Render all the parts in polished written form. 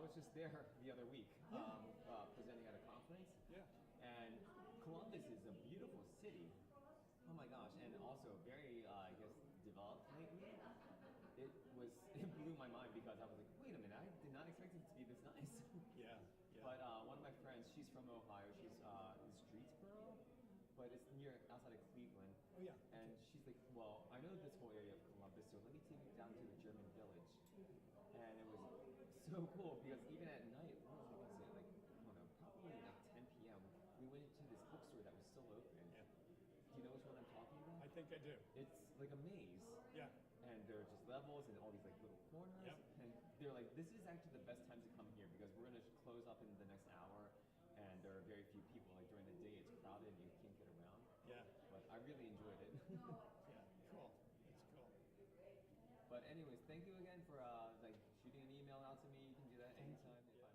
was just there the other week presenting at a conference. Yeah. And Columbus is a beautiful city. Oh my gosh, and also very, I guess, developed lately. It blew my mind because I was like, wait a minute, I did not expect it to be this nice. Yeah. Yeah. But one of my friends, she's from Ohio. She's in Streetsboro, but it's near outside of Cleveland. Oh yeah. And Okay. she's like, well, I know this whole area of Columbus, so let me take you down to the German village. And it was so cool because even at night, what was it, like, I don't know, probably like 10 p.m., we went into this bookstore that was still open. Yeah. Do you know which one I'm talking about? I think I do. It's like a maze. Yeah. And there are just levels and all these like little corners. Yep. And they're like, this is actually the best time to come here because we're going to close up in the next hour and there are very few people. Like during the day it's crowded and you can't get around. Yeah. But I really enjoyed it. Yeah. Cool. It's cool. But anyways, thank you again for like shooting an email out to me. You can do that anytime if I'm like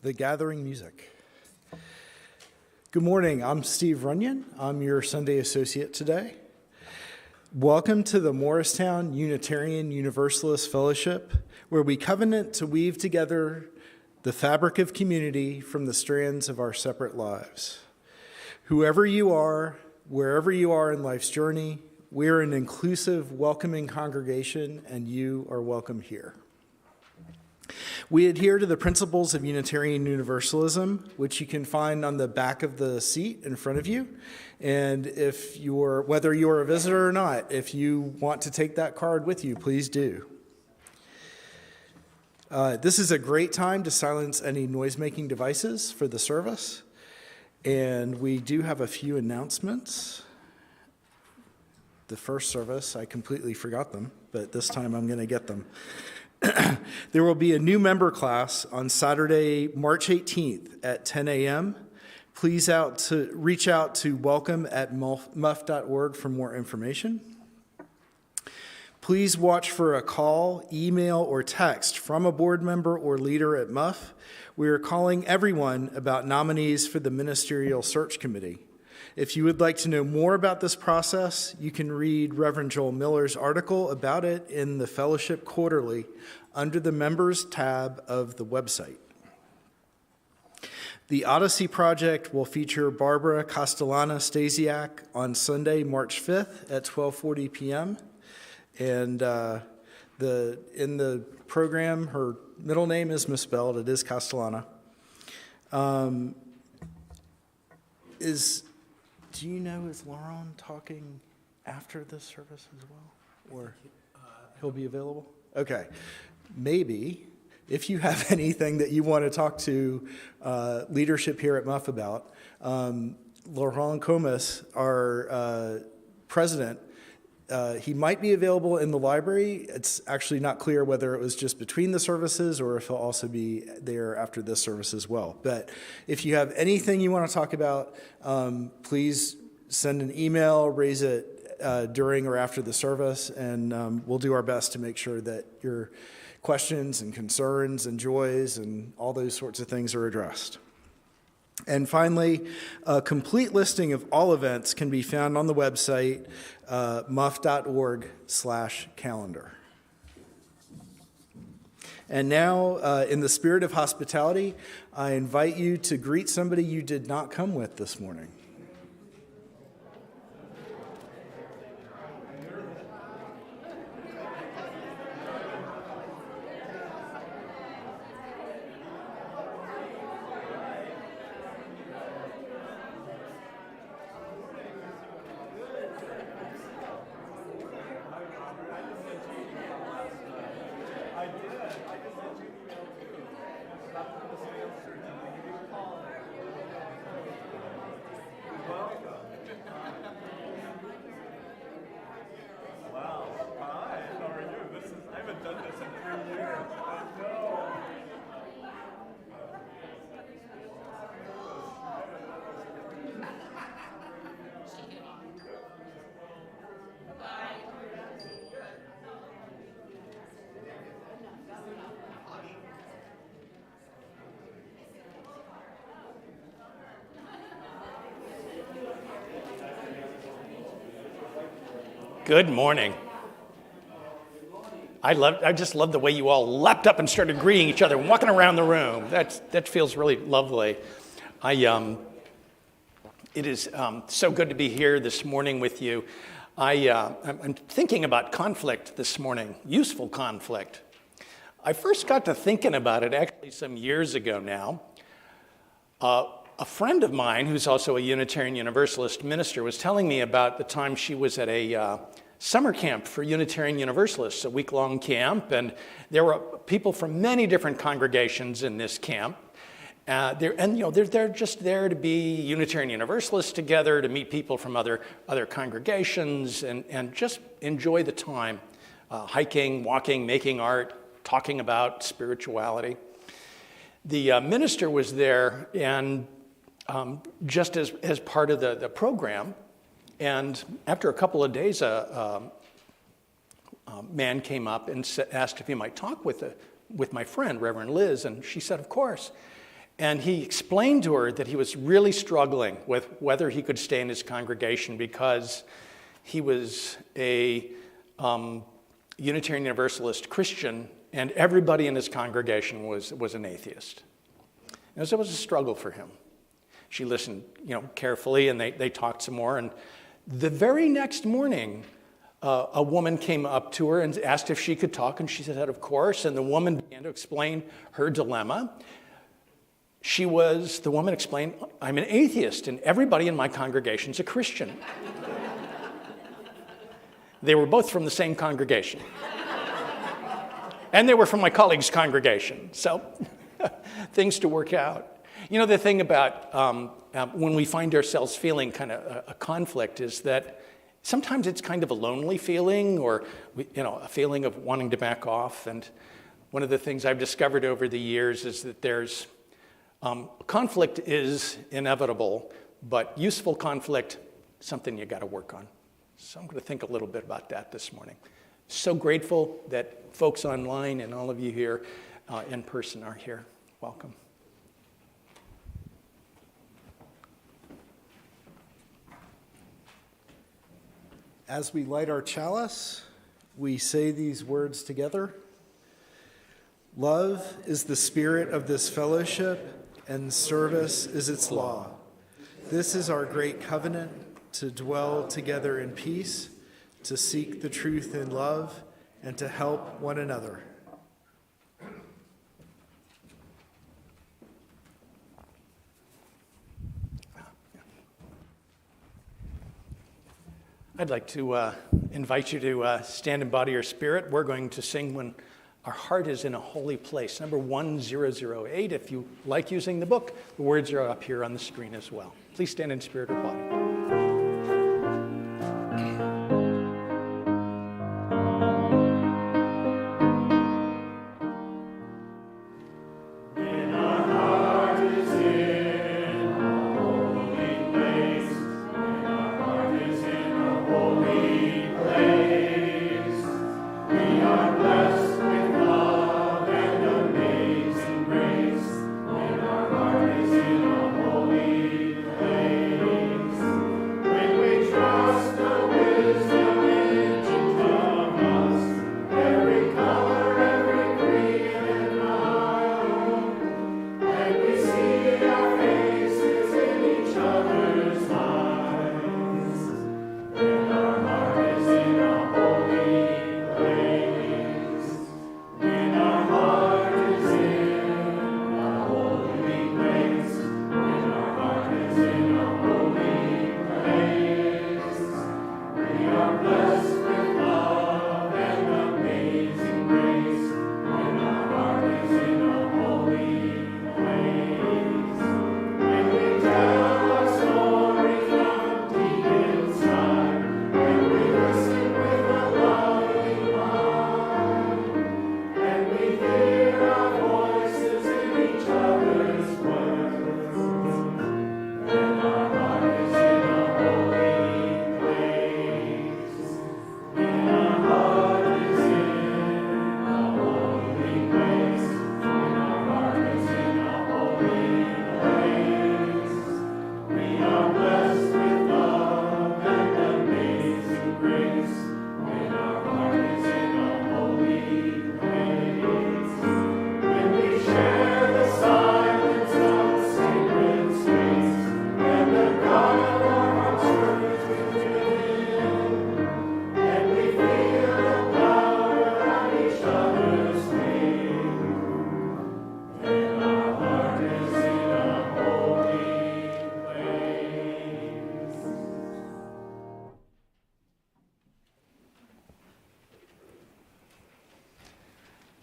The Gathering Music. Good morning, I'm Steve Runyon. I'm your Sunday associate today. Welcome to the Morristown Unitarian Universalist Fellowship, where we covenant to weave together the fabric of community from the strands of our separate lives. Whoever you are, wherever you are in life's journey, we're an inclusive, welcoming congregation, and you are welcome here. We adhere to the principles of Unitarian Universalism, which you can find on the back of the seat in front of you. And whether you're a visitor or not, if you want to take that card with you, please do. This is a great time to silence any noise-making devices for the service. And we do have a few announcements. The first service, I completely forgot them, but this time I'm going to get them. There will be a new member class on Saturday, March 18th at 10 a.m. Please reach out to welcome@muff.org for more information. Please watch for a call, email, or text from a board member or leader at Muff. We are calling everyone about nominees for the Ministerial Search Committee. If you would like to know more about this process, you can read Reverend Joel Miller's article about it in the Fellowship Quarterly under the Members tab of the website. The Odyssey Project will feature Barbara Castellana-Stasiak on Sunday, March 5th at 12:40 p.m. And in the program, her middle name is misspelled. It is Castellana. Do you know, is Laurent talking after this service as well? Or he'll be available? Okay. Maybe, if you have anything that you want to talk to leadership here at Muff about, Laurent Comas, our president, he might be available in the library. It's actually not clear whether it was just between the services or if he'll also be there after this service as well. But if you have anything you want to talk about, please send an email, raise it during or after the service, and we'll do our best to make sure that your questions and concerns and joys and all those sorts of things are addressed. And finally, a complete listing of all events can be found on the website, muff.org/calendar. And now, in the spirit of hospitality, I invite you to greet somebody you did not come with this morning. Good morning. I just love the way you all leapt up and started greeting each other and walking around the room. That feels really lovely. It is so good to be here this morning with you. I'm thinking about conflict this morning, useful conflict. I first got to thinking about it actually some years ago now. A friend of mine, who's also a Unitarian Universalist minister, was telling me about the time she was at a summer camp for Unitarian Universalists, a week-long camp, and there were people from many different congregations in this camp. They're just there to be Unitarian Universalists together, to meet people from other congregations, and just enjoy the time, hiking, walking, making art, talking about spirituality. The minister was there, and just as part of the program, and after a couple of days, a man came up and asked if he might talk with my friend, Reverend Liz, and she said, of course. And he explained to her that he was really struggling with whether he could stay in his congregation because he was a Unitarian Universalist Christian, and everybody in his congregation was an atheist. And so it was a struggle for him. She listened, carefully, and they talked some more. And the very next morning, a woman came up to her and asked if she could talk, and she said, of course. And the woman began to explain her dilemma. The woman explained, I'm an atheist, and everybody in my congregation is a Christian. They were both from the same congregation. And they were from my colleague's congregation. So things to work out. The thing about when we find ourselves feeling kind of a conflict is that sometimes it's kind of a lonely feeling, or a feeling of wanting to back off. And one of the things I've discovered over the years is that there's conflict is inevitable, but useful conflict, something you got to work on. So I'm going to think a little bit about that this morning. So grateful that folks online and all of you here in person are here. Welcome. As we light our chalice, we say these words together. Love is the spirit of this fellowship, and service is its law. This is our great covenant, to dwell together in peace, to seek the truth in love, and to help one another. I'd like to invite you to stand in body or spirit. We're going to sing When Our Heart is in a Holy Place, number 1008. If you like using the book, the words are up here on the screen as well. Please stand in spirit or body.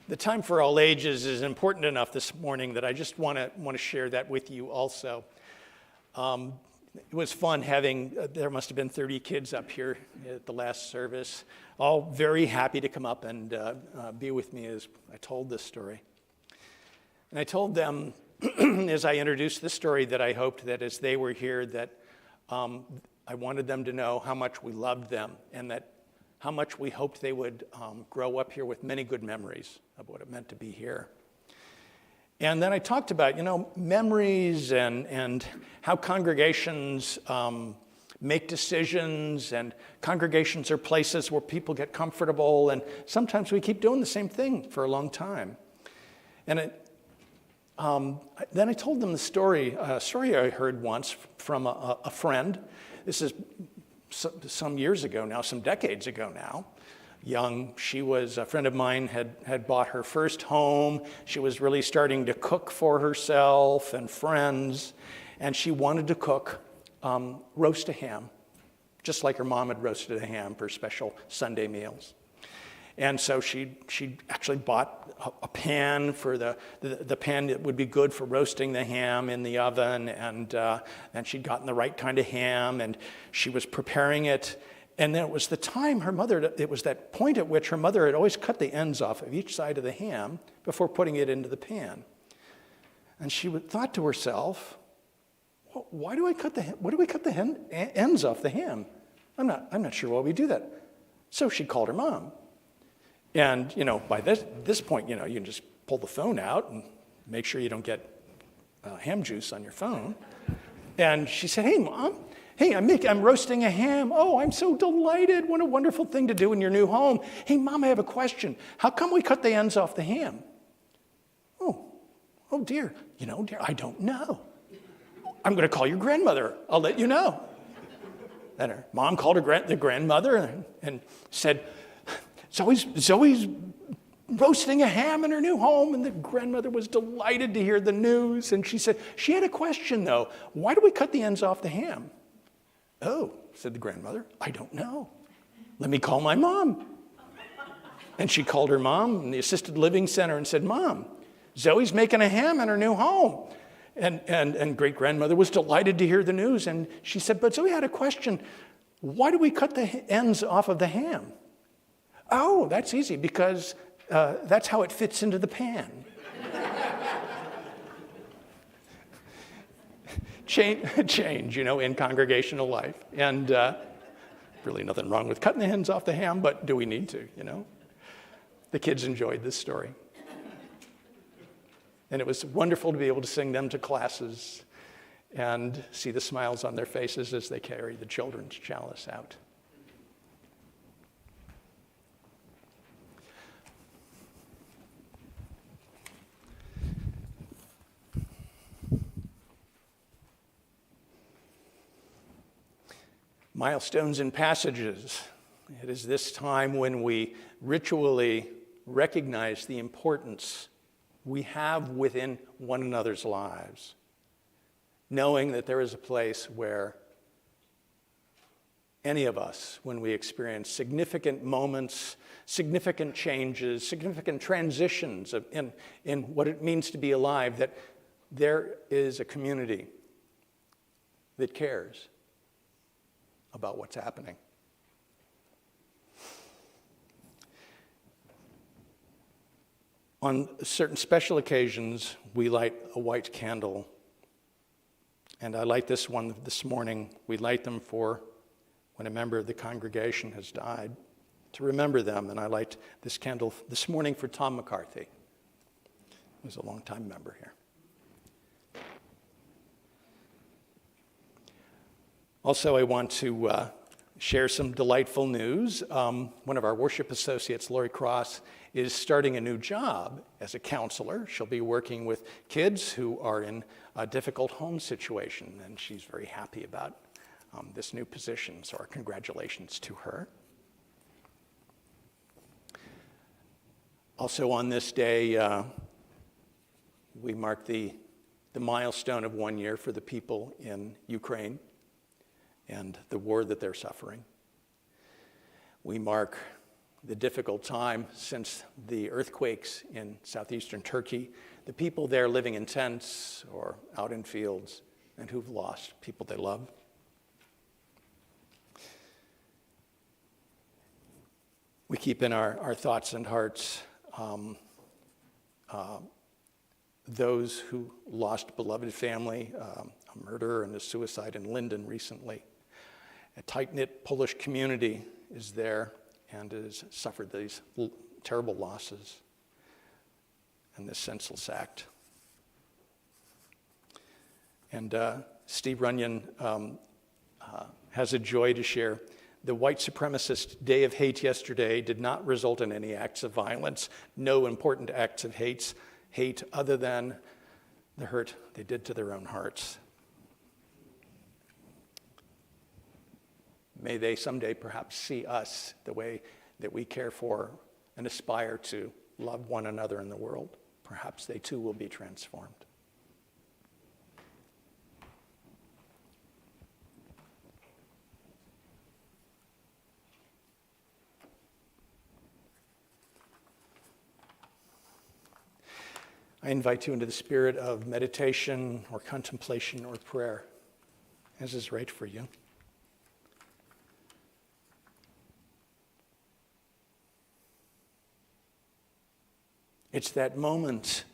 The time for all ages is important enough this morning that I just want to share that with you also. It was fun having, there must have been 30 kids up here at the last service, all very happy to come up and be with me as I told this story. And I told them, as I introduced this story, that I hoped that as they were here, that I wanted them to know how much we loved them and that how much we hoped they would grow up here with many good memories of what it meant to be here. And then I talked about, memories and how congregations make decisions, and congregations are places where people get comfortable, and sometimes we keep doing the same thing for a long time. And then I told them a story I heard once from a friend. This is some years ago now, some decades ago now. Young, she was, a friend of mine had bought her first home. She was really starting to cook for herself and friends, and she wanted to cook roast a ham, just like her mom had roasted a ham for special Sunday meals. And so she actually bought a pan for the pan that would be good for roasting the ham in the oven, and she'd gotten the right kind of ham, and she was preparing it. And then it was the time it was that point at which her mother had always cut the ends off of each side of the ham before putting it into the pan. And she thought to herself, well, why do we cut the ends off the ham? I'm not sure why we do that. So she called her mom. And, by this point, you can just pull the phone out and make sure you don't get ham juice on your phone. And she said, hey, Mom, I'm roasting a ham. Oh, I'm so delighted. What a wonderful thing to do in your new home. Hey, Mom, I have a question. How come we cut the ends off the ham? Oh, dear. Dear, I don't know. I'm going to call your grandmother. I'll let you know. And her mom called the grandmother and said, Zoe's roasting a ham in her new home. And the grandmother was delighted to hear the news. And she said, she had a question, though. Why do we cut the ends off the ham? Oh, said the grandmother, I don't know. Let me call my mom. And she called her mom in the assisted living center and said, Mom, Zoe's making a ham in her new home. And great-grandmother was delighted to hear the news. And she said, but Zoe had a question. Why do we cut the ends off of the ham? Oh, that's easy, because that's how it fits into the pan. Change, in congregational life. And really nothing wrong with cutting the ends off the ham, but do we need to, The kids enjoyed this story. And it was wonderful to be able to sing them to classes and see the smiles on their faces as they carry the children's chalice out. Milestones and passages. It is this time when we ritually recognize the importance we have within one another's lives, knowing that there is a place where any of us, when we experience significant moments, significant changes, significant transitions in what it means to be alive, that there is a community that cares about what's happening. On certain special occasions, we light a white candle. And I light this one this morning. We light them for when a member of the congregation has died, to remember them. And I light this candle this morning for Tom McCarthy, who's a longtime member here. Also, I want to share some delightful news. One of our worship associates, Lori Cross, is starting a new job as a counselor. She'll be working with kids who are in a difficult home situation, and she's very happy about this new position, so our congratulations to her. Also on this day, we mark the milestone of 1 year for the people in Ukraine and the war that they're suffering. We mark the difficult time since the earthquakes in southeastern Turkey, the people there living in tents or out in fields and who've lost people they love. We keep in our thoughts and hearts those who lost beloved family, a murder and a suicide in Linden recently. A tight-knit Polish community is there and has suffered these terrible losses and this senseless act And Steve Runyon has a joy to share. The white supremacist day of hate yesterday did not result in any acts of violence, no important acts of hate other than the hurt they did to their own hearts. May they someday perhaps see us the way that we care for and aspire to love one another in the world. Perhaps they too will be transformed. I invite you into the spirit of meditation or contemplation or prayer, as is right for you. It's that moment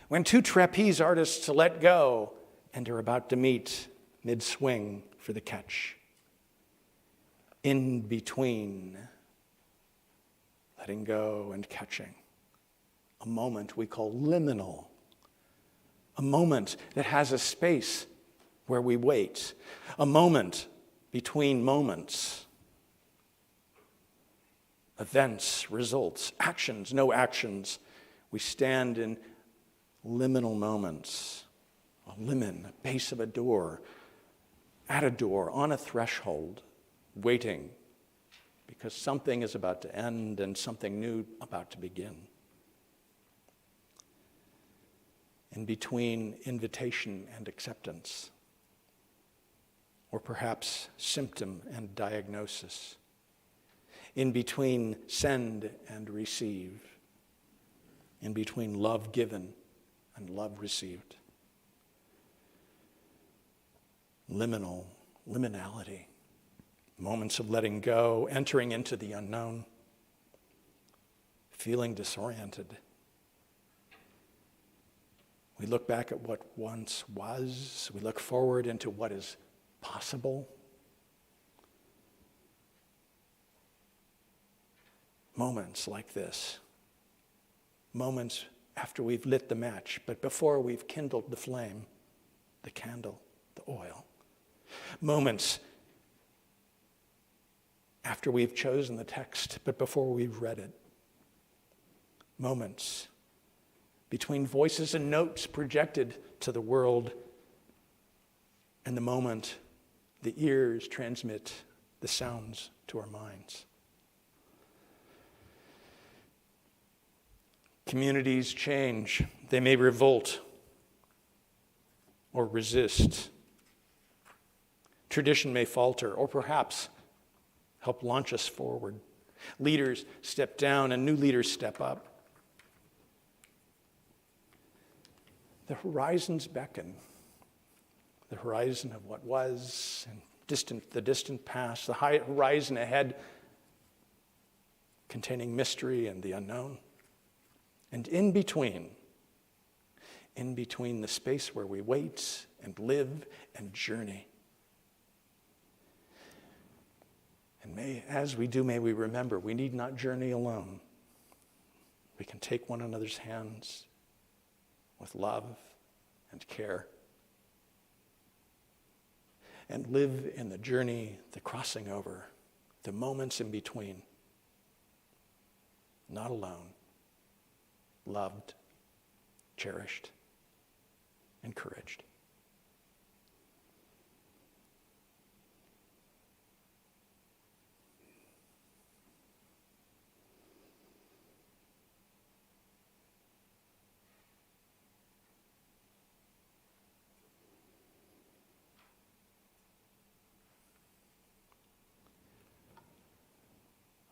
when two trapeze artists let go and are about to meet mid-swing for the catch. In between letting go and catching. A moment we call liminal. A moment that has a space where we wait. A moment between moments. Events, results, actions, no actions. We stand in liminal moments. A limen, a base of a door, at a door, on a threshold, waiting because something is about to end and something new about to begin. In between invitation and acceptance, or perhaps symptom and diagnosis, in between send and receive, in between love given and love received. Liminality, moments of letting go, entering into the unknown, feeling disoriented. We look back at what once was. We look forward into what is possible. Moments like this. Moments after we've lit the match, but before we've kindled the flame, the candle, the oil. Moments after we've chosen the text, but before we've read it. Moments between voices and notes projected to the world and the moment the ears transmit the sounds to our minds. Communities change. They may revolt or resist. Tradition may falter or perhaps help launch us forward. Leaders step down and new leaders step up. The horizons beckon. The horizon of what was and the distant past, the high horizon ahead containing mystery and the unknown. And in between the space where we wait and live and journey. And as we do, may we remember, we need not journey alone. We can take one another's hands with love and care and live in the journey, the crossing over, the moments in between. Not alone. Loved, cherished, encouraged.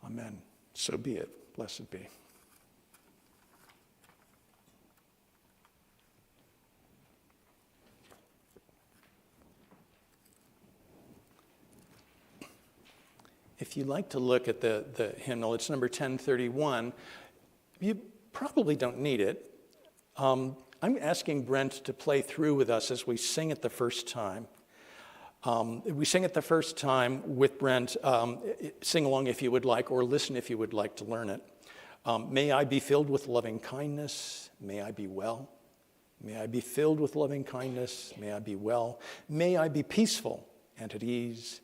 Amen. So be it. Blessed be. If you'd like to look at the hymnal, it's number 1031. You probably don't need it. I'm asking Brent to play through with us as we sing it the first time. We sing it the first time with Brent. Sing along if you would like, or listen if you would like to learn it. May I be filled with loving kindness. May I be well. May I be filled with loving kindness. May I be well. May I be peaceful and at ease.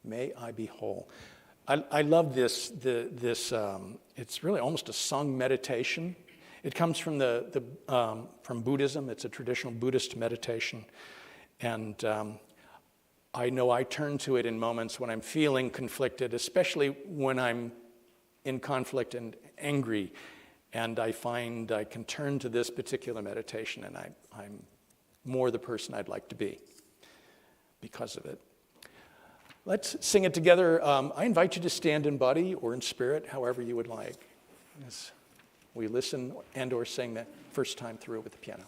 May I be whole. I love this. It's really almost a sung meditation. It comes from from Buddhism. It's a traditional Buddhist meditation, and I know I turn to it in moments when I'm feeling conflicted, especially when I'm in conflict and angry. And I find I can turn to this particular meditation, and I'm more the person I'd like to be because of it. Let's sing it together. I invite you to stand in body or in spirit, however you would like, as we listen and or sing that first time through with the piano.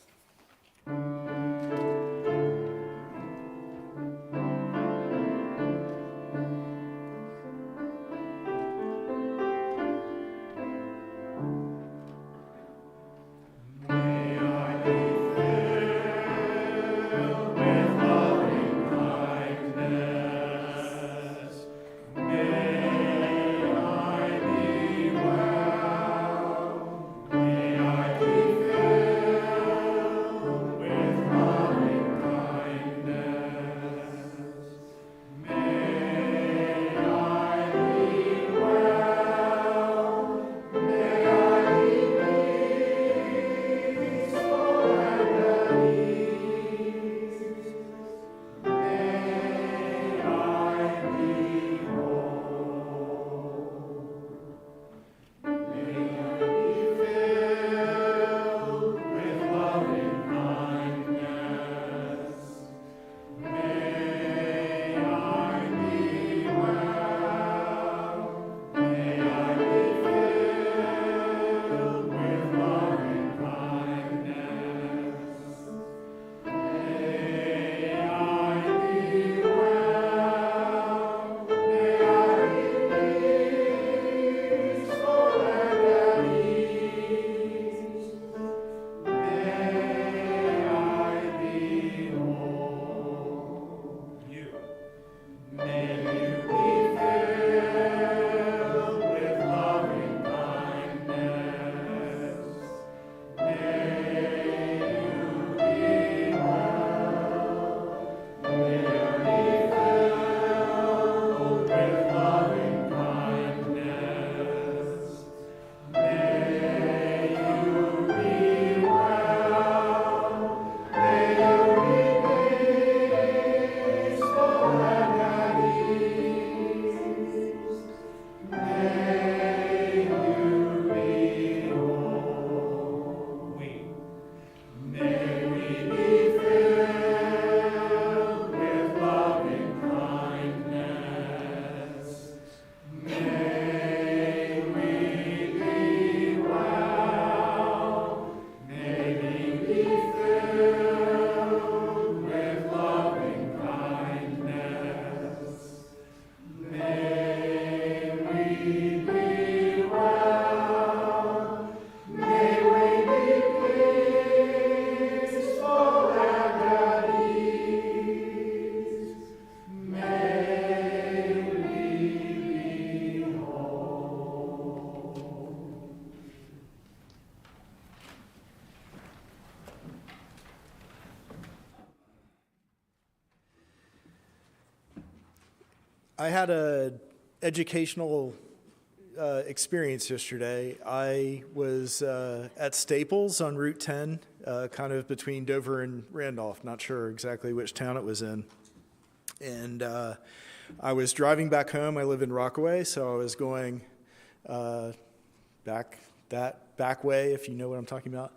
I had an educational experience yesterday. I was at Staples on Route 10, kind of between Dover and Randolph, not sure exactly which town it was in. And I was driving back home. I live in Rockaway, so I was going back way, if you know what I'm talking about.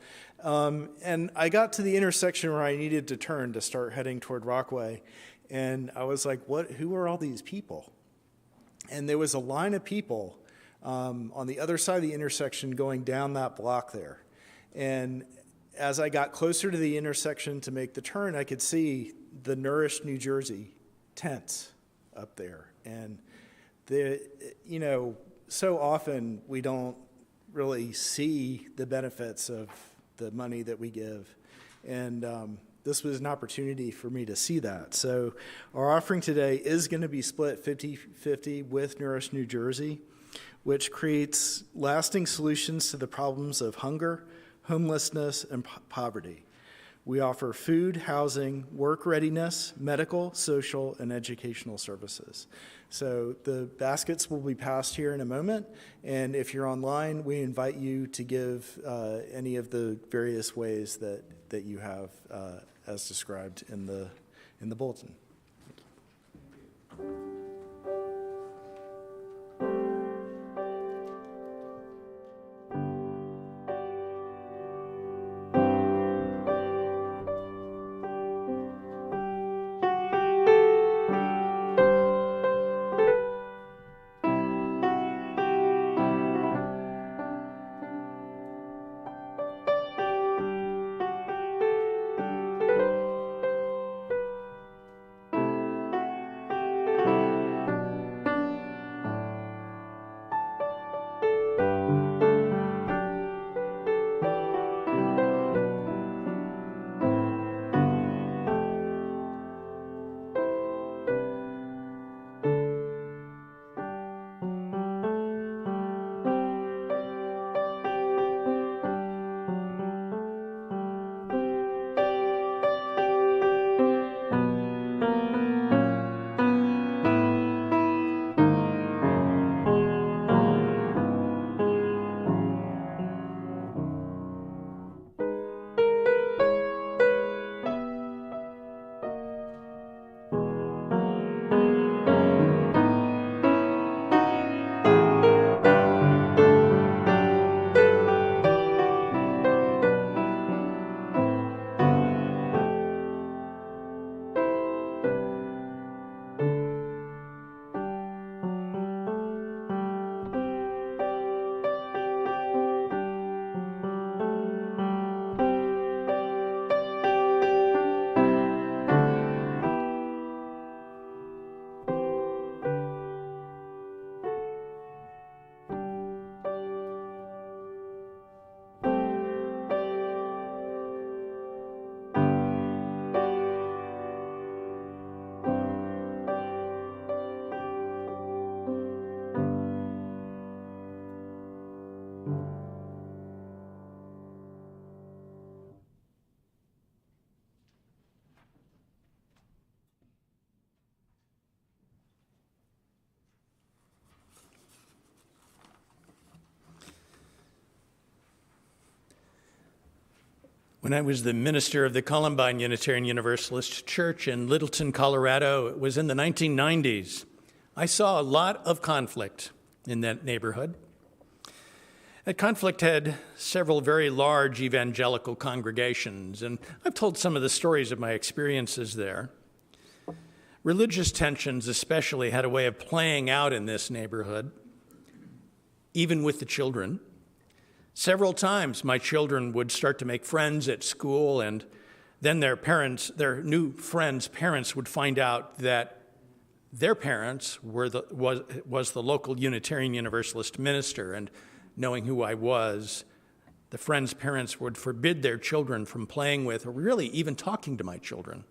And I got to the intersection where I needed to turn to start heading toward Rockaway. And I was like, who are all these people? And there was a line of people on the other side of the intersection going down that block there. And as I got closer to the intersection to make the turn, I could see the Nourish, New Jersey tents up there. And so often we don't really see the benefits of the money that we give. And this was an opportunity for me to see that. So our offering today is going to be split 50-50 with Nourish New Jersey, which creates lasting solutions to the problems of hunger, homelessness, and poverty. We offer food, housing, work readiness, medical, social, and educational services. So the baskets will be passed here in a moment, and if you're online, we invite you to give any of the various ways that you have as described in the bulletin. When I was the minister of the Columbine Unitarian Universalist Church in Littleton, Colorado, it was in the 1990s. I saw a lot of conflict in that neighborhood. That conflict had several very large evangelical congregations, and I've told some of the stories of my experiences there. Religious tensions especially had a way of playing out in this neighborhood, even with the children. Several times my children would start to make friends at school, and then their new friends' parents would find out that their parents was the local Unitarian Universalist minister, and knowing who I was, the friends' parents would forbid their children from playing with or really even talking to my children.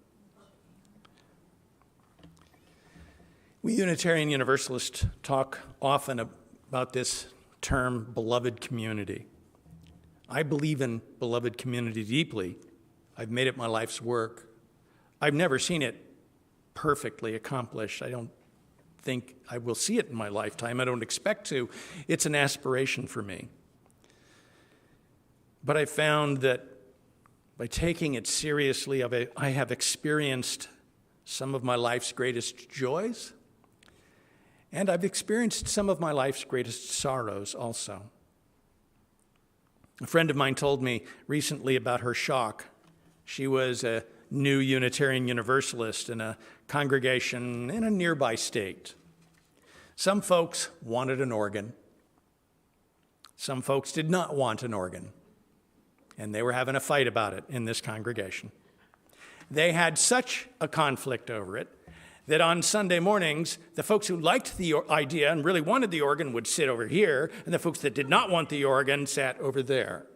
We Unitarian Universalists talk often about this term, beloved community. I believe in beloved community deeply. I've made it my life's work. I've never seen it perfectly accomplished. I don't think I will see it in my lifetime. I don't expect to. It's an aspiration for me. But I found that by taking it seriously, I have experienced some of my life's greatest joys, and I've experienced some of my life's greatest sorrows also. A friend of mine told me recently about her shock. She was a new Unitarian Universalist in a congregation in a nearby state. Some folks wanted an organ. Some folks did not want an organ. And they were having a fight about it in this congregation. They had such a conflict over it that on Sunday mornings, the folks who liked the idea and really wanted the organ would sit over here, and the folks that did not want the organ sat over there.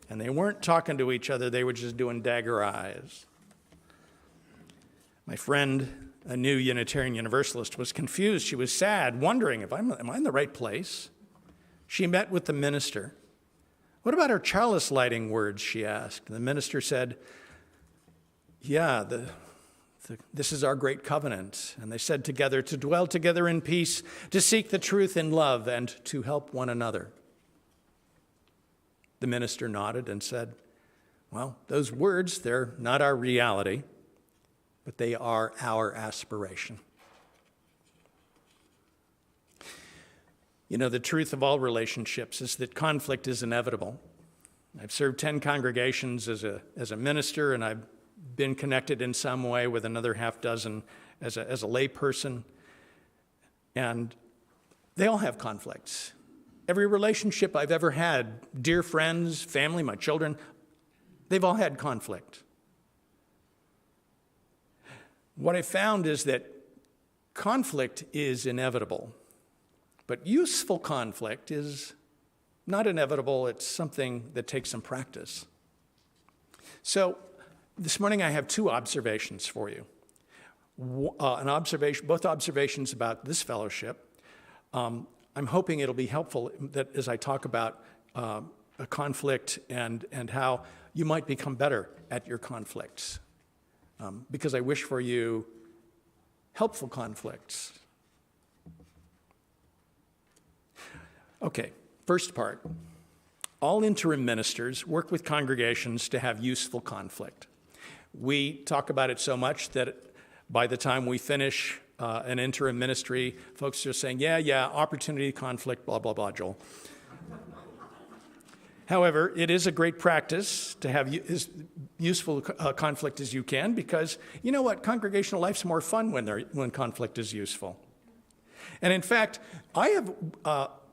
And they weren't talking to each other, they were just doing dagger eyes. My friend, a new Unitarian Universalist, was confused. She was sad, wondering, am I in the right place? She met with the minister. What about our chalice lighting words, she asked. And the minister said, yeah, this is our great covenant. And they said together, to dwell together in peace, to seek the truth in love, and to help one another. The minister nodded and said, well, those words, they're not our reality, but they are our aspiration. You know, the truth of all relationships is that conflict is inevitable. I've served 10 congregations as a minister, and I've been connected in some way with another half dozen as a lay person. And they all have conflicts. Every relationship I've ever had, dear friends, family, my children, they've all had conflict. What I found is that conflict is inevitable, but useful conflict is not inevitable. It's something that takes some practice. So this morning I have two observations for you. Both observations about this fellowship. I'm hoping it'll be helpful that as I talk about a conflict and how you might become better at your conflicts. Because I wish for you helpful conflicts. Okay, first part. All interim ministers work with congregations to have useful conflict. We talk about it so much that by the time we finish an interim ministry, folks are saying, yeah, opportunity, conflict, blah, blah, blah, Joel. However, it is a great practice to have as useful conflict as you can, because you know what? Congregational life's more fun when conflict is useful. And in fact,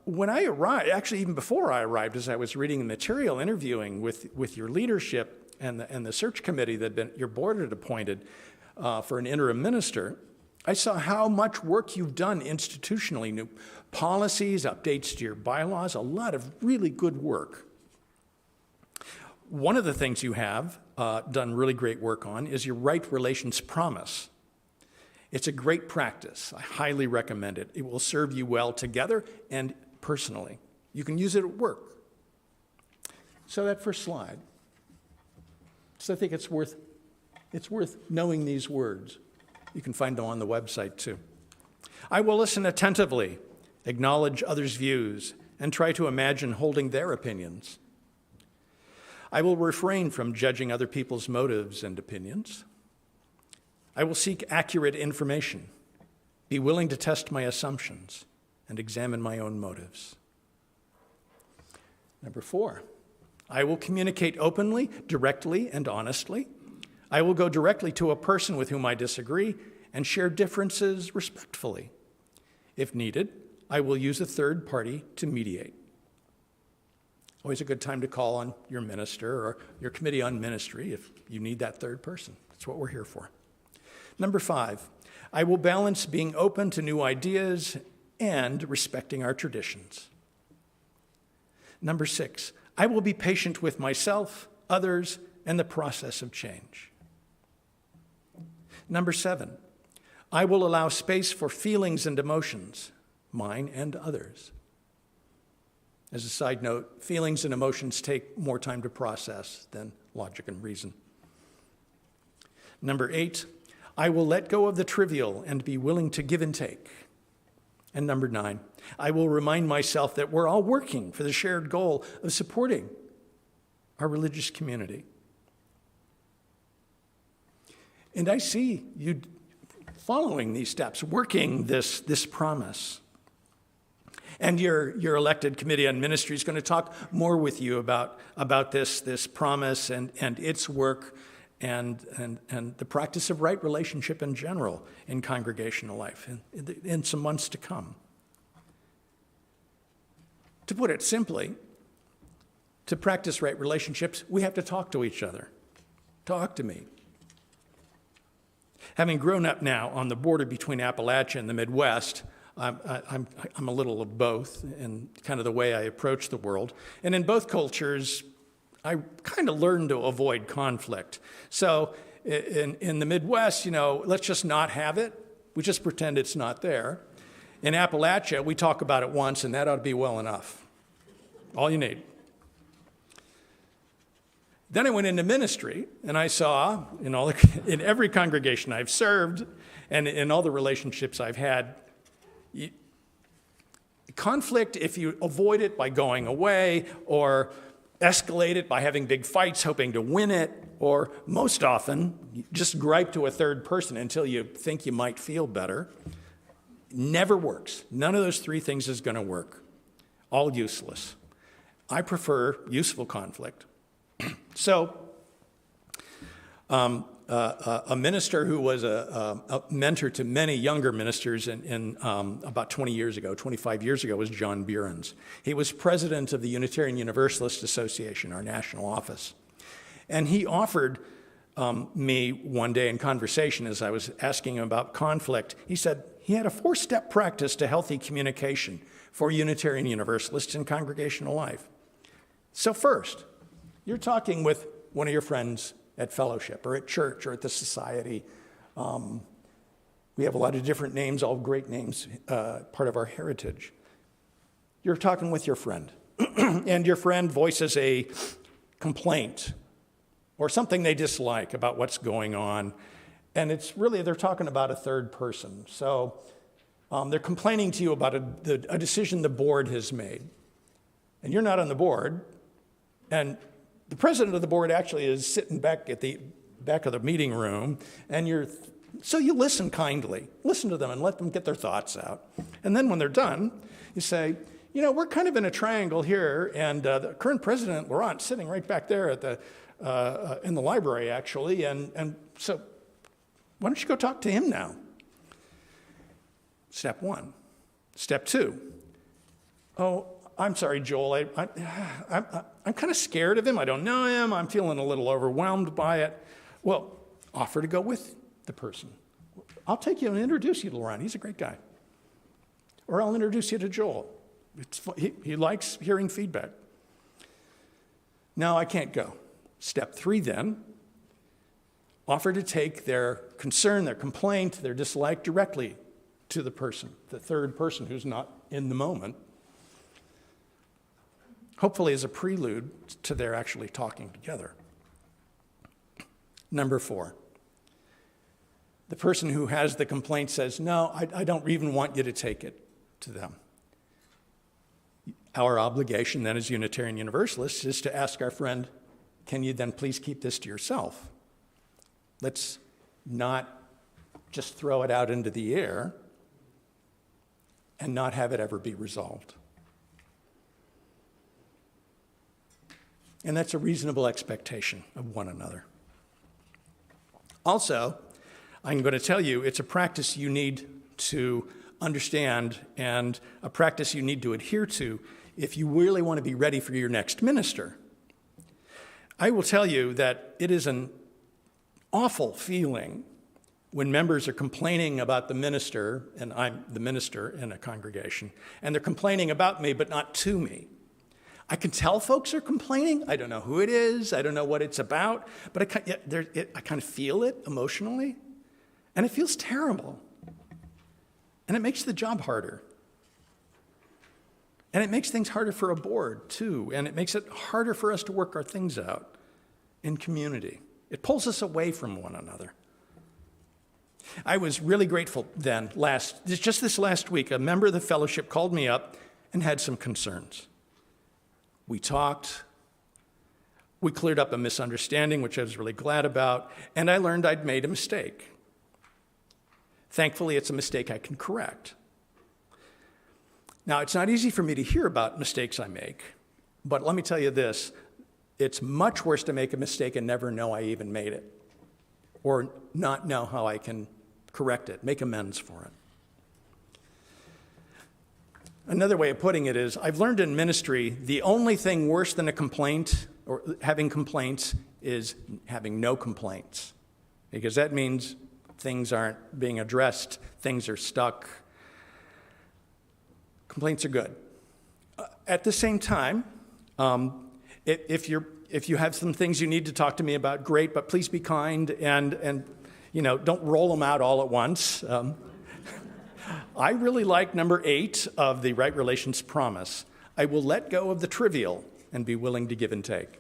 when I arrived, actually even before I arrived, as I was reading the material, interviewing with your leadership and the search committee that your board had appointed for an interim minister, I saw how much work you've done institutionally, new policies, updates to your bylaws, a lot of really good work. One of the things you have done really great work on is your right relations promise. It's a great practice. I highly recommend it. It will serve you well together and personally. You can use it at work. So that first slide. So I think it's worth knowing these words. You can find them on the website too. I will listen attentively, acknowledge others' views, and try to imagine holding their opinions. I will refrain from judging other people's motives and opinions. I will seek accurate information, be willing to test my assumptions, and examine my own motives. Number 4, I will communicate openly, directly, and honestly. I will go directly to a person with whom I disagree and share differences respectfully. If needed, I will use a third party to mediate. Always a good time to call on your minister or your committee on ministry if you need that third person. That's what we're here for. Number 5, I will balance being open to new ideas and respecting our traditions. Number 6, I will be patient with myself, others, and the process of change. Number 7, I will allow space for feelings and emotions, mine and others. As a side note, feelings and emotions take more time to process than logic and reason. Number 8, I will let go of the trivial and be willing to give and take. And number 9, I will remind myself that we're all working for the shared goal of supporting our religious community. And I see you following these steps, working this promise. And your elected committee on ministry is going to talk more with you about this promise and its work and the practice of right relationship in general in congregational life in some months to come. To put it simply, to practice right relationships, we have to talk to each other. Talk to me. Having grown up now on the border between Appalachia and the Midwest, I'm a little of both in kind of the way I approach the world. And in both cultures, I kind of learned to avoid conflict. So in the Midwest, let's just not have it. We just pretend it's not there. In Appalachia, we talk about it once, and that ought to be well enough. All you need. Then I went into ministry, and I saw in every congregation I've served and in all the relationships I've had, conflict, if you avoid it by going away or escalate it by having big fights hoping to win it, or most often just gripe to a third person until you think you might feel better, never works. None of those three things is going to work. All useless. I prefer useful conflict. So, a minister who was a mentor to many younger ministers in about 20 years ago, 25 years ago, was John Behrens. He was president of the Unitarian Universalist Association, our national office. And he offered me one day in conversation as I was asking him about conflict, he said he had a 4-step practice to healthy communication for Unitarian Universalists in congregational life. So first, you're talking with one of your friends at fellowship or at church or at the society. We have a lot of different names, all great names, part of our heritage. You're talking with your friend, and your friend voices a complaint or something they dislike about what's going on, and it's really, they're talking about a third person. So they're complaining to you about a decision the board has made, and you're not on the board, and the president of the board actually is sitting back at the back of the meeting room, and so you listen kindly. Listen to them and let them get their thoughts out. And then when they're done, you say, we're kind of in a triangle here, and the current president, Laurent, sitting right back there at in the library, actually, and so why don't you go talk to him now? Step 1. Step 2. Oh, I'm sorry, Joel. I'm kind of scared of him. I don't know him. I'm feeling a little overwhelmed by it. Well, offer to go with the person. I'll take you and introduce you to Laurent. He's a great guy. Or I'll introduce you to Joel. He likes hearing feedback. No, I can't go. Step 3 then, offer to take their concern, their complaint, their dislike directly to the person, the third person who's not in the moment. Hopefully as a prelude to their actually talking together. Number 4, the person who has the complaint says, no, I don't even want you to take it to them. Our obligation then as Unitarian Universalists is to ask our friend, can you then please keep this to yourself? Let's not just throw it out into the air and not have it ever be resolved. And that's a reasonable expectation of one another. Also, I'm going to tell you, it's a practice you need to understand and a practice you need to adhere to if you really want to be ready for your next minister. I will tell you that it is an awful feeling when members are complaining about the minister, and I'm the minister in a congregation, and they're complaining about me but not to me. I can tell folks are complaining. I don't know who it is. I don't know what it's about. But I kind of feel it emotionally. And it feels terrible. And it makes the job harder. And it makes things harder for a board, too. And it makes it harder for us to work our things out in community. It pulls us away from one another. I was really grateful then, just this last week, a member of the fellowship called me up and had some concerns. We talked, we cleared up a misunderstanding, which I was really glad about, and I learned I'd made a mistake. Thankfully, it's a mistake I can correct. Now, it's not easy for me to hear about mistakes I make, but let me tell you this, it's much worse to make a mistake and never know I even made it, or not know how I can correct it, make amends for it. Another way of putting it is, I've learned in ministry, the only thing worse than a complaint or having complaints is having no complaints. Because that means things aren't being addressed, things are stuck. Complaints are good. At the same time, if you have some things you need to talk to me about, great, but please be kind and don't roll them out all at once. I really like number 8 of the Right Relations Promise. I will let go of the trivial and be willing to give and take.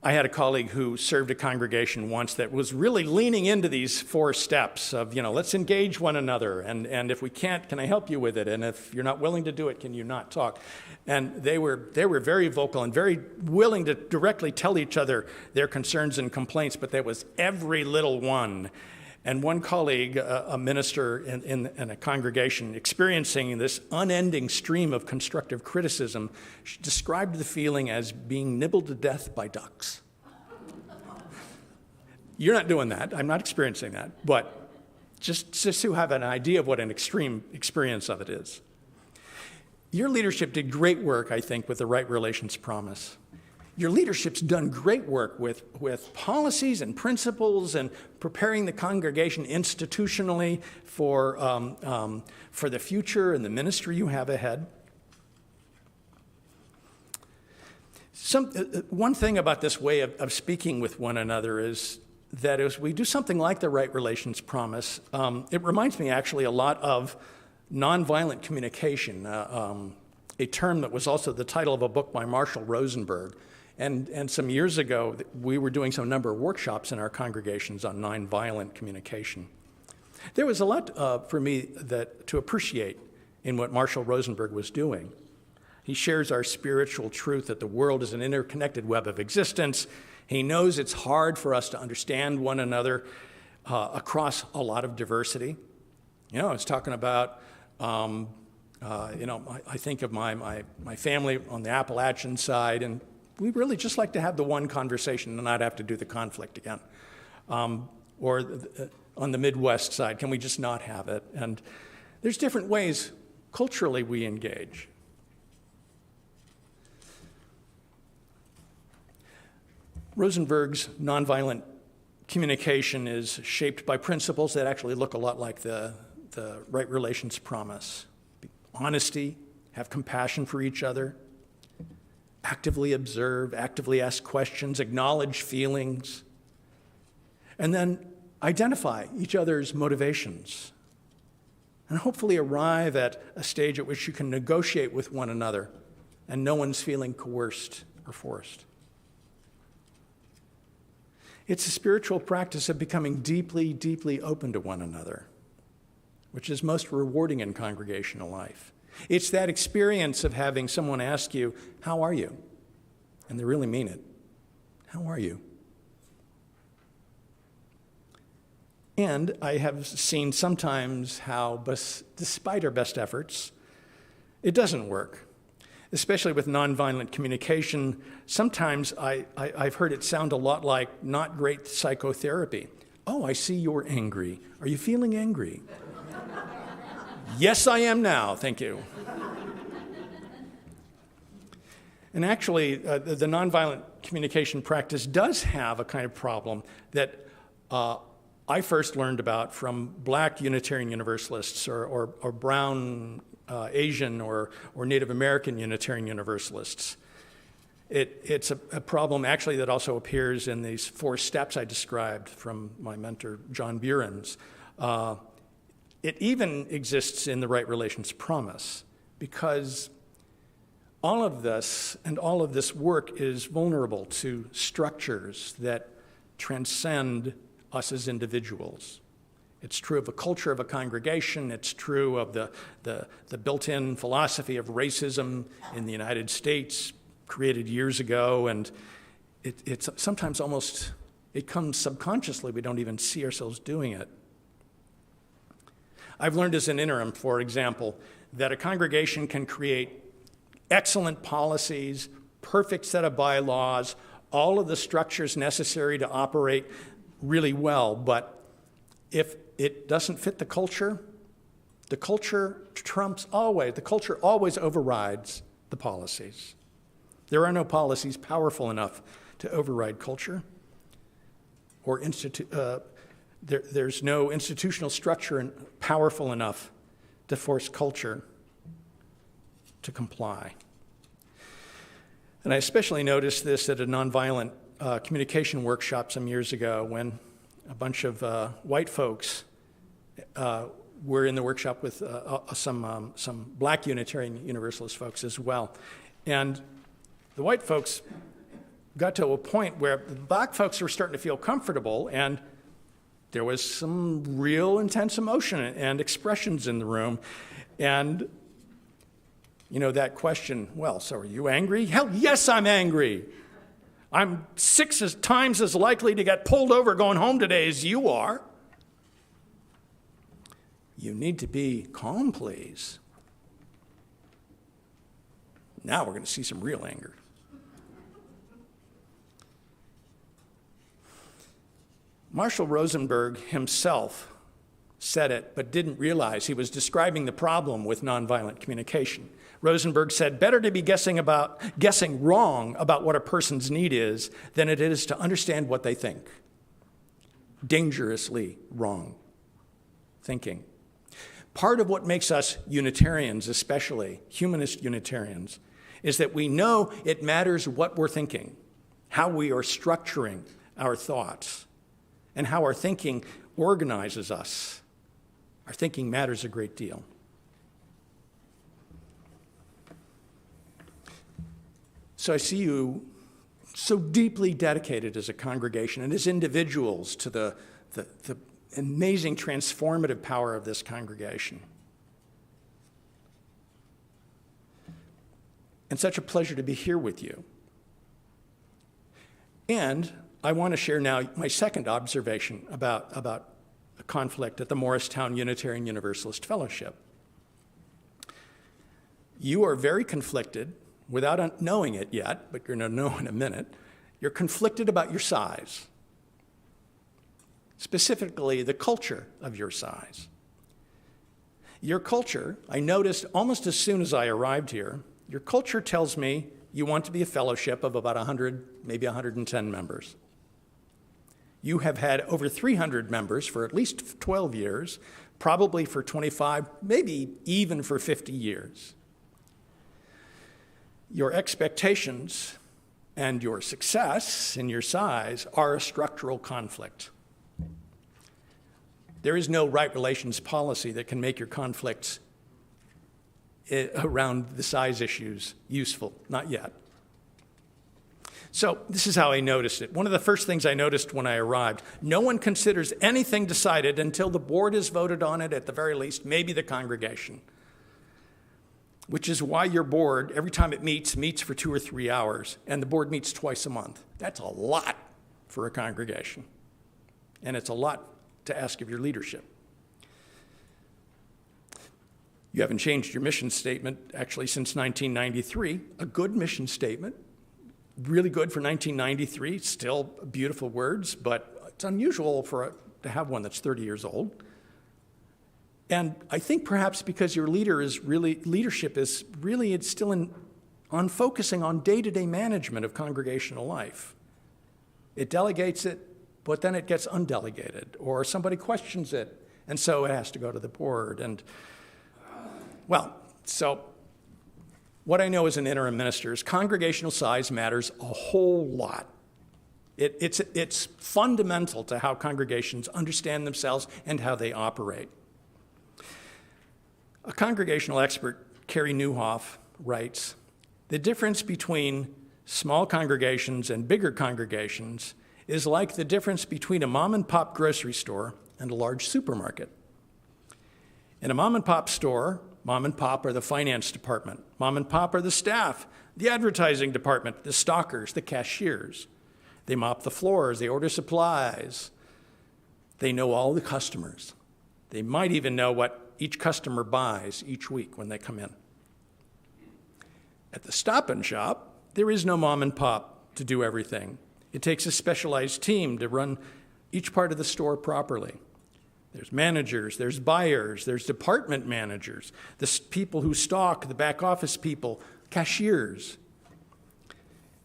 I had a colleague who served a congregation once that was really leaning into these 4 steps of, let's engage one another. And if we can't, can I help you with it? And if you're not willing to do it, can you not talk? And they were very vocal and very willing to directly tell each other their concerns and complaints, but there was every little one. And one colleague, a minister in a congregation, experiencing this unending stream of constructive criticism, described the feeling as being nibbled to death by ducks. You're not doing that. I'm not experiencing that. But just to have an idea of what an extreme experience of it is. Your leadership did great work, I think, with the Right Relations Promise. Your leadership's done great work with policies and principles and preparing the congregation institutionally for the future and the ministry you have ahead. One thing about this way of speaking with one another is that as we do something like the Right Relations Promise, it reminds me actually a lot of nonviolent communication, a term that was also the title of a book by Marshall Rosenberg. And some years ago, we were doing some number of workshops in our congregations on nonviolent communication. There was a lot for me to appreciate in what Marshall Rosenberg was doing. He shares our spiritual truth that the world is an interconnected web of existence. He knows it's hard for us to understand one another across a lot of diversity. It's talking about, I think of my family on the Appalachian side, and we really just like to have the one conversation and not have to do the conflict again. Or on the Midwest side, can we just not have it? And there's different ways culturally we engage. Rosenberg's nonviolent communication is shaped by principles that actually look a lot like the Right Relations Promise. Honesty, have compassion for each other, actively observe, actively ask questions, acknowledge feelings, and then identify each other's motivations, and hopefully arrive at a stage at which you can negotiate with one another and no one's feeling coerced or forced. It's a spiritual practice of becoming deeply, deeply open to one another, which is most rewarding in congregational life. It's that experience of having someone ask you, how are you? And they really mean it. How are you? And I have seen sometimes how, despite our best efforts, it doesn't work. Especially with nonviolent communication, sometimes I've heard it sound a lot like not great psychotherapy. Oh, I see you're angry. Are you feeling angry? Yes, I am now, thank you. And actually, the nonviolent communication practice does have a kind of problem that I first learned about from Black Unitarian Universalists or brown Asian or Native American Unitarian Universalists. It's a problem actually that also appears in these 4 steps I described from my mentor, John Buren's. It even exists in the Right Relations Promise because all of this and all of this work is vulnerable to structures that transcend us as individuals. It's true of the culture of a congregation. It's true of the built-in philosophy of racism in the United States, created years ago. And it's sometimes it comes subconsciously. We don't even see ourselves doing it. I've learned as an interim, for example, that a congregation can create excellent policies, perfect set of bylaws, all of the structures necessary to operate really well, but if it doesn't fit the culture always overrides the policies. There are no policies powerful enough to override culture, or there's no institutional structure powerful enough to force culture to comply. And I especially noticed this at a nonviolent communication workshop some years ago when a bunch of white folks were in the workshop with some Black Unitarian Universalist folks as well. And the white folks got to a point where the black folks were starting to feel comfortable, and there was some real intense emotion and expressions in the room. And, you know, that question, well, so are you angry? Hell, yes, I'm angry. I'm 6 times as likely to get pulled over going home today as you are. You need to be calm, please. Now we're going to see some real anger. Marshall Rosenberg himself said it, but didn't realize he was describing the problem with nonviolent communication. Rosenberg said, better to be guessing wrong about what a person's need is than it is to understand what they think. Dangerously wrong thinking. Part of what makes us Unitarians, especially humanist Unitarians, is that we know it matters what we're thinking, how we are structuring our thoughts, and how our thinking organizes us. Our thinking matters a great deal. So I see you so deeply dedicated as a congregation and as individuals to the amazing transformative power of this congregation. And such a pleasure to be here with you. And I want to share now my second observation about a conflict at the Morristown Unitarian Universalist Fellowship. You are very conflicted, without knowing it yet, but you're going to know in a minute. You're conflicted about your size, specifically the culture of your size. Your culture, I noticed almost as soon as I arrived here, your culture tells me you want to be a fellowship of about 100, maybe 110 members. You have had over 300 members for at least 12 years, probably for 25, maybe even for 50 years. Your expectations and your success in your size are a structural conflict. There is no right relations policy that can make your conflicts around the size issues useful, not yet. So this is how I noticed it. One of the first things I noticed when I arrived, no one considers anything decided until the board has voted on it, at the very least, maybe the congregation. Which is why your board, every time it meets for 2 or 3 hours, and the board meets twice a month. That's a lot for a congregation. And it's a lot to ask of your leadership. You haven't changed your mission statement, actually, since 1993. A good mission statement. Really good for 1993, still beautiful words, but it's unusual to have one that's 30 years old. And I think perhaps because your leadership is really, it's still on focusing on day-to-day management of congregational life. It delegates it, but then it gets undelegated, or somebody questions it, and so it has to go to the board. And, well, so what I know as an interim minister is congregational size matters a whole lot. It's fundamental to how congregations understand themselves and how they operate. A congregational expert, Carrie Newhoff, writes, the difference between small congregations and bigger congregations is like the difference between a mom-and-pop grocery store and a large supermarket. In a mom-and-pop store, mom and pop are the finance department. Mom and pop are the staff, the advertising department, the stockers, the cashiers. They mop the floors, they order supplies. They know all the customers. They might even know what each customer buys each week when they come in. At the Stop and Shop, there is no mom and pop to do everything. It takes a specialized team to run each part of the store properly. There's managers, there's buyers, there's department managers, the people who stock, the back office people, cashiers.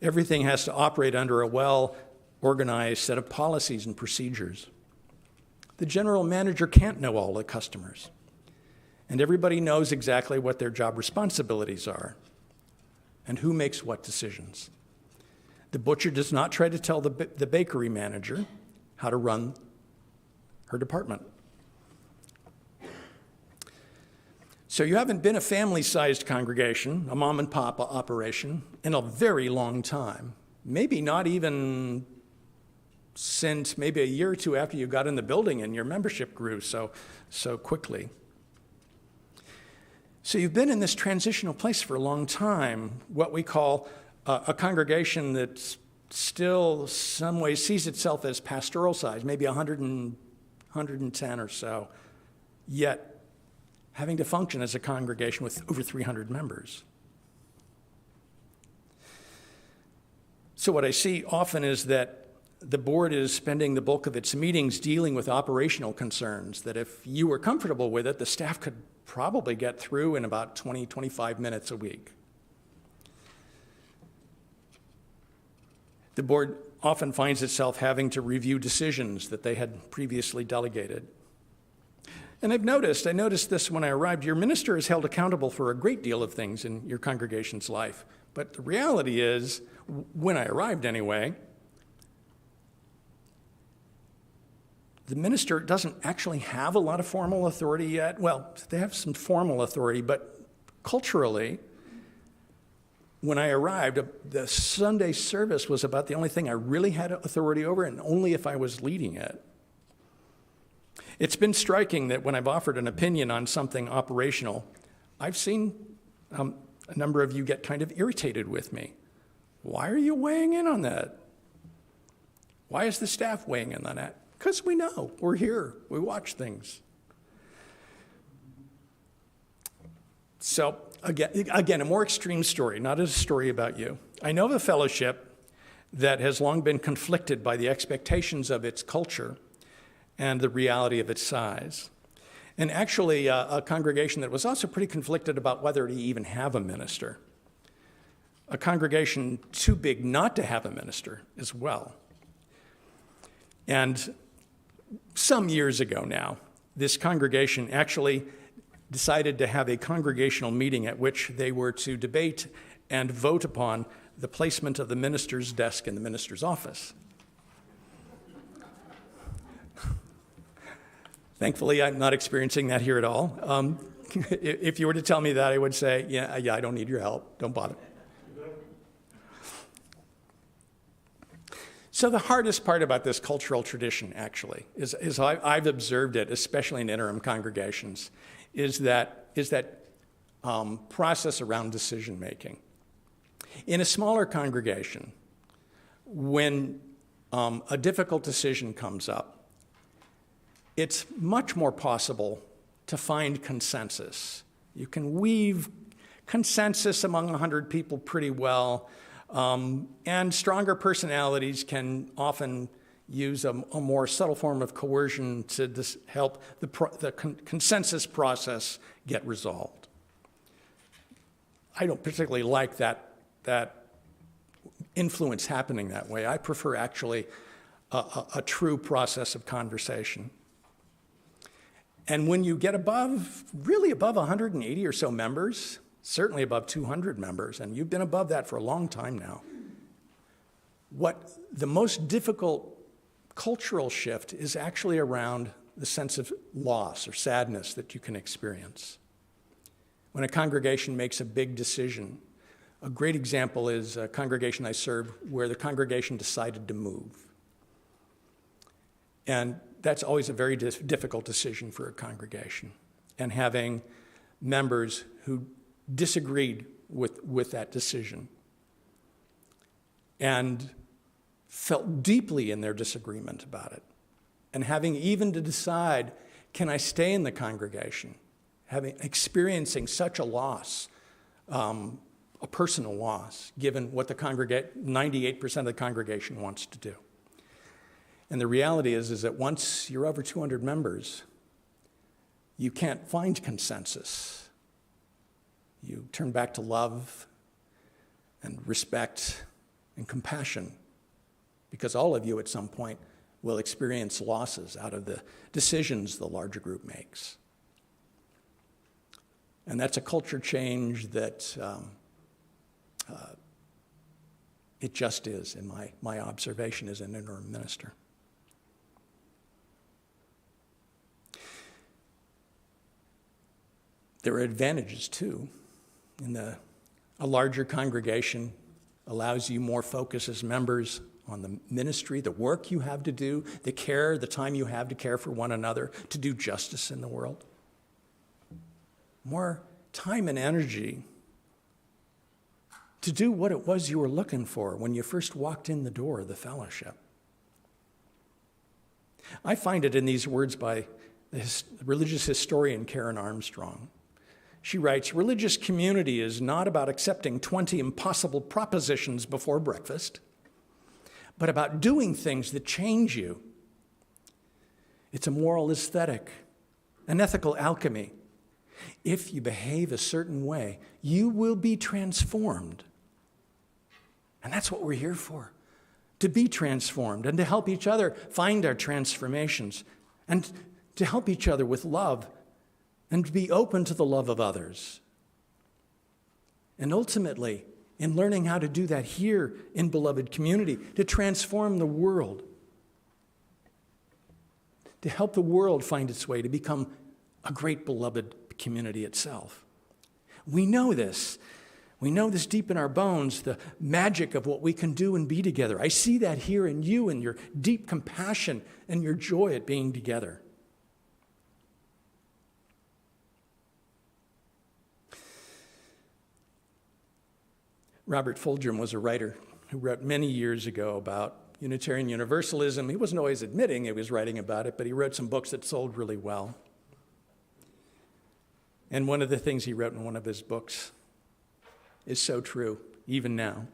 Everything has to operate under a well-organized set of policies and procedures. The general manager can't know all the customers, and everybody knows exactly what their job responsibilities are and who makes what decisions. The butcher does not try to tell the bakery manager how to run her department. So you haven't been a family-sized congregation, a mom-and-pop operation, in a very long time. maybe not even since maybe a year or two after you got in the building and your membership grew so quickly. So you've been in this transitional place for a long time, what we call a congregation that still some ways sees itself as pastoral size, maybe 110 or so, yet having to function as a congregation with over 300 members. So what I see often is that the board is spending the bulk of its meetings dealing with operational concerns, that if you were comfortable with it, the staff could probably get through in about 20, 25 minutes a week. The board often finds itself having to review decisions that they had previously delegated. And I noticed this when I arrived, your minister is held accountable for a great deal of things in your congregation's life. But the reality is, when I arrived anyway, the minister doesn't actually have a lot of formal authority yet. Well, they have some formal authority, but culturally, when I arrived, the Sunday service was about the only thing I really had authority over, and only if I was leading it. It's been striking that when I've offered an opinion on something operational, I've seen a number of you get kind of irritated with me. Why are you weighing in on that? Why is the staff weighing in on that? Because we know, we're here, we watch things. So again, a more extreme story, not a story about you. I know of a fellowship that has long been conflicted by the expectations of its culture and the reality of its size. And actually, a congregation that was also pretty conflicted about whether to even have a minister. A congregation too big not to have a minister as well. And some years ago now, this congregation actually decided to have a congregational meeting at which they were to debate and vote upon the placement of the minister's desk in the minister's office. Thankfully, I'm not experiencing that here at all. If you were to tell me that, I would say, yeah, I don't need your help. Don't bother. So the hardest part about this cultural tradition, actually, is I've observed it, especially in interim congregations, is that process around decision making. In a smaller congregation, when a difficult decision comes up, it's much more possible to find consensus. You can weave consensus among 100 people pretty well. And stronger personalities can often use a more subtle form of coercion to help the consensus process get resolved. I don't particularly like that influence happening that way. I prefer actually a true process of conversation. And when you get really above 180 or so members, certainly above 200 members, and you've been above that for a long time now. What the most difficult cultural shift is actually around the sense of loss or sadness that you can experience. When a congregation makes a big decision, a great example is a congregation I served where the congregation decided to move. And that's always a very difficult decision for a congregation. And having members who disagreed with that decision and felt deeply in their disagreement about it. And having even to decide, can I stay in the congregation? Experiencing such a loss, a personal loss, given what the 98% of the congregation wants to do. And the reality is that once you're over 200 members, you can't find consensus. You turn back to love and respect and compassion, because all of you at some point will experience losses out of the decisions the larger group makes. And that's a culture change that it just is, in my observation as an interim minister. There are advantages, too. In a larger congregation, allows you more focus as members on the ministry, the work you have to do, the care, the time you have to care for one another, to do justice in the world. More time and energy to do what it was you were looking for when you first walked in the door of the fellowship. I find it in these words by the religious historian Karen Armstrong. She writes, "Religious community is not about accepting 20 impossible propositions before breakfast, but about doing things that change you. It's a moral aesthetic, an ethical alchemy. If you behave a certain way, you will be transformed." And that's what we're here for, to be transformed and to help each other find our transformations and to help each other with love and to be open to the love of others. And ultimately, in learning how to do that here in beloved community, to transform the world, to help the world find its way to become a great beloved community itself. We know this. We know this deep in our bones, the magic of what we can do and be together. I see that here in you and your deep compassion and your joy at being together. Robert Fulghum was a writer who wrote many years ago about Unitarian Universalism. He wasn't always admitting he was writing about it, but he wrote some books that sold really well. And one of the things he wrote in one of his books is so true, even now,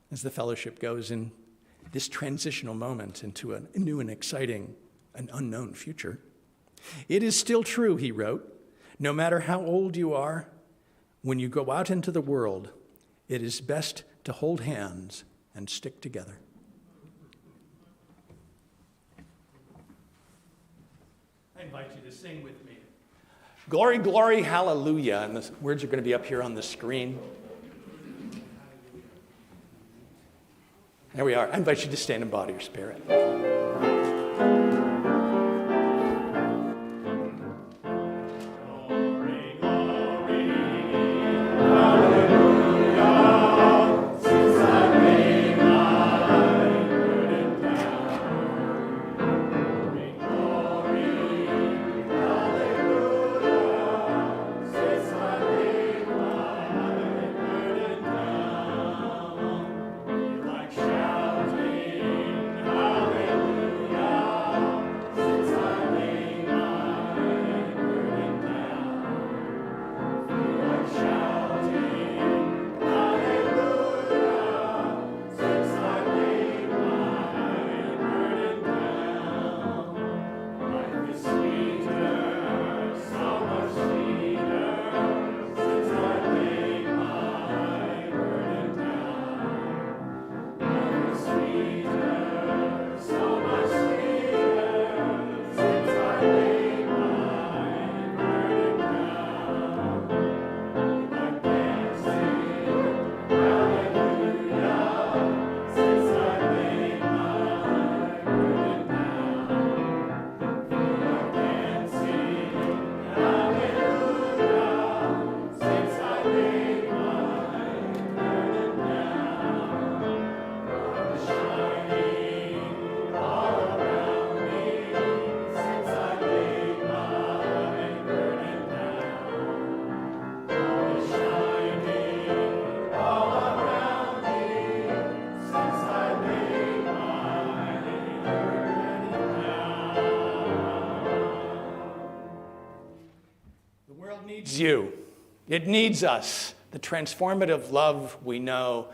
as the fellowship goes in this transitional moment into a new and exciting and unknown future. "It is still true," he wrote, "no matter how old you are, when you go out into the world, it is best to hold hands and stick together." I invite you to sing with me. Glory, glory, hallelujah. And the words are going to be up here on the screen. There we are. I invite you to stand and bow to your spirit. You. It needs us. The transformative love we know,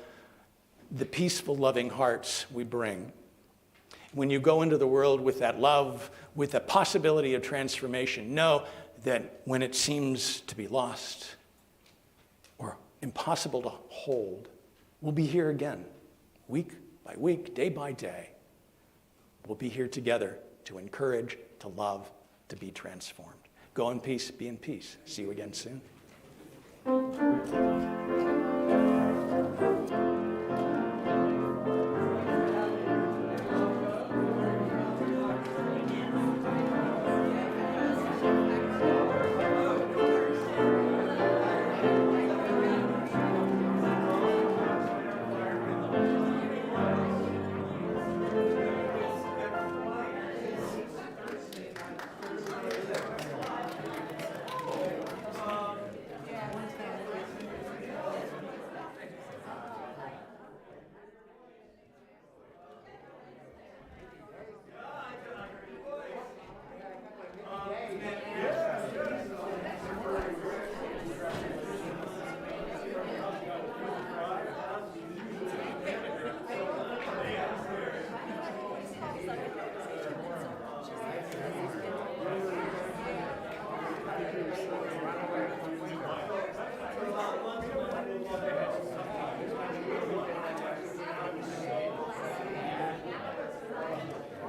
the peaceful, loving hearts we bring. When you go into the world with that love, with the possibility of transformation, know that when it seems to be lost or impossible to hold, we'll be here again, week by week, day by day. We'll be here together to encourage, to love, to be transformed. Go in peace, be in peace. See you again soon.